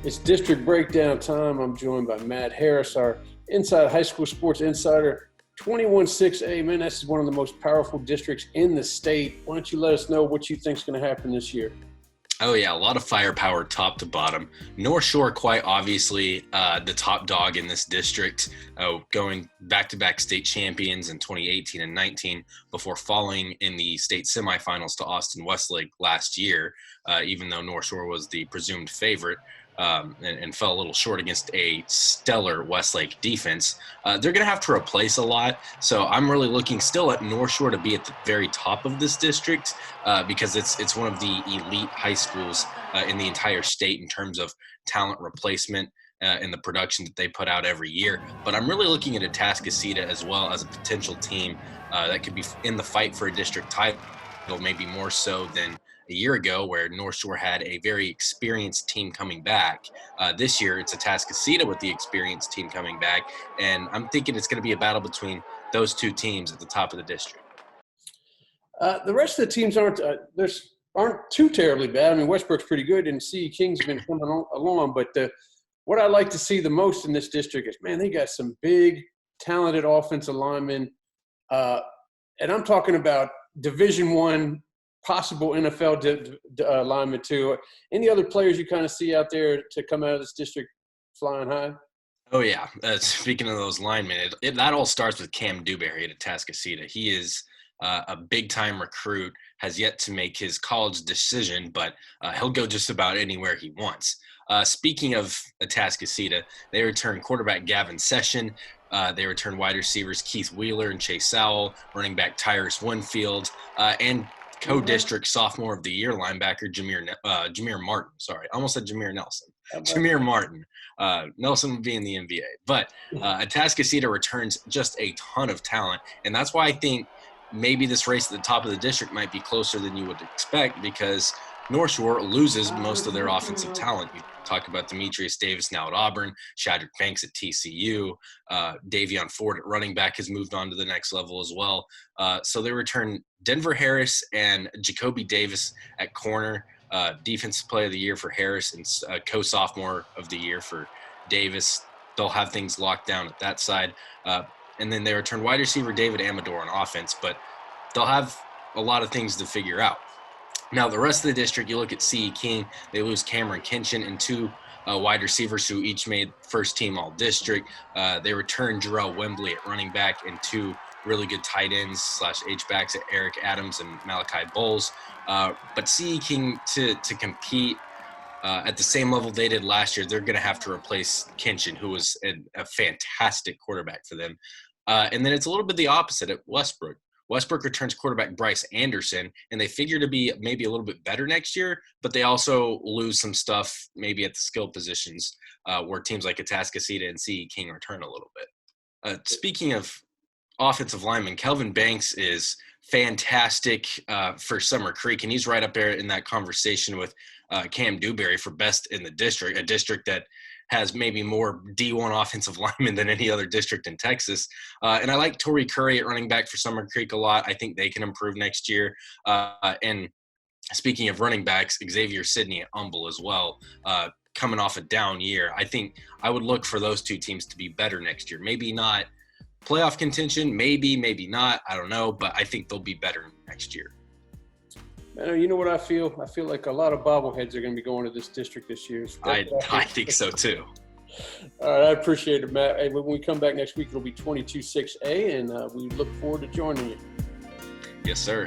It's district breakdown time. I'm joined by Matt Harris, our Inside High School Sports Insider. 21-6A, man, this is one of the most powerful districts in the state. Why don't you let us know what you think is going to happen this year? Oh, yeah, a lot of firepower top to bottom. North Shore, quite obviously, the top dog in this district, going back-to-back state champions in 2018 and 19 before falling in the state semifinals to Austin Westlake last year, even though North Shore was the presumed favorite. And fell a little short against a stellar Westlake defense. They're going to have to replace a lot. So I'm really looking still at North Shore to be at the very top of this district because it's one of the elite high schools in the entire state in terms of talent replacement and the production that they put out every year. But I'm really looking at Atascocita as well as a potential team that could be in the fight for a district title, maybe more so than a year ago where North Shore had a very experienced team coming back. This year, it's Atascocita with the experienced team coming back, and I'm thinking it's going to be a battle between those two teams at the top of the district. The rest of the teams aren't too terribly bad. I mean, Westbrook's pretty good, and CE King's been coming along. But what I like to see the most in this district is, man, they got some big, talented offensive linemen, and I'm talking about Division I, possible NFL lineman too. Any other players you kind of see out there to come out of this district flying high? Oh, yeah. Speaking of those linemen, that all starts with Cam Dewberry at Atascocita. He is a big-time recruit, has yet to make his college decision, but he'll go just about anywhere he wants. Speaking of Atascocita, they return quarterback Gavin Session. They return wide receivers Keith Wheeler and Chase Sowell, running back Tyrus Winfield, and co-district sophomore of the year linebacker Jameer Martin. Sorry, I almost said Jameer Nelson. Jameer Martin. Nelson would be in the NBA. But Atascocita returns just a ton of talent, and that's why I think maybe this race at the top of the district might be closer than you would expect because North Shore loses most of their offensive talent. You talk about Demetrius Davis now at Auburn, Shadrack Banks at TCU, Davion Ford at running back has moved on to the next level as well. So they return Denver Harris and Jacoby Davis at corner, defensive player of the year for Harris and co-sophomore of the year for Davis. They'll have things locked down at that side. And then they return wide receiver David Amador on offense, but they'll have a lot of things to figure out. Now, the rest of the district, you look at CE King, they lose Cameron Kinchin and two wide receivers who each made first team all-district. They return Jarrell Wembley at running back and two really good tight ends / H-backs at Eric Adams and Malachi Bowles. But CE King to compete at the same level they did last year, they're going to have to replace Kinchin, who was a fantastic quarterback for them. And then it's a little bit the opposite at Westbrook. Westbrook returns quarterback Bryce Anderson, and they figure to be maybe a little bit better next year, but they also lose some stuff maybe at the skill positions where teams like Atascocita and CE King return a little bit. Speaking of offensive linemen, Kelvin Banks is fantastic for Summer Creek, and he's right up there in that conversation with Cam Dewberry for best in the district, a district that has maybe more D1 offensive linemen than any other district in Texas. And I like Torrey Curry at running back for Summer Creek a lot. I think they can improve next year. And speaking of running backs, Xavier Sidney at Humble as well, coming off a down year. I think I would look for those two teams to be better next year. Maybe not playoff contention, maybe not. I don't know, but I think they'll be better next year. Man, you know what I feel? I feel like a lot of bobbleheads are going to be going to this district this year. I think so too. All right, I appreciate it, Matt. Hey, when we come back next week, it'll be 22-6A, and we look forward to joining you. Yes, sir.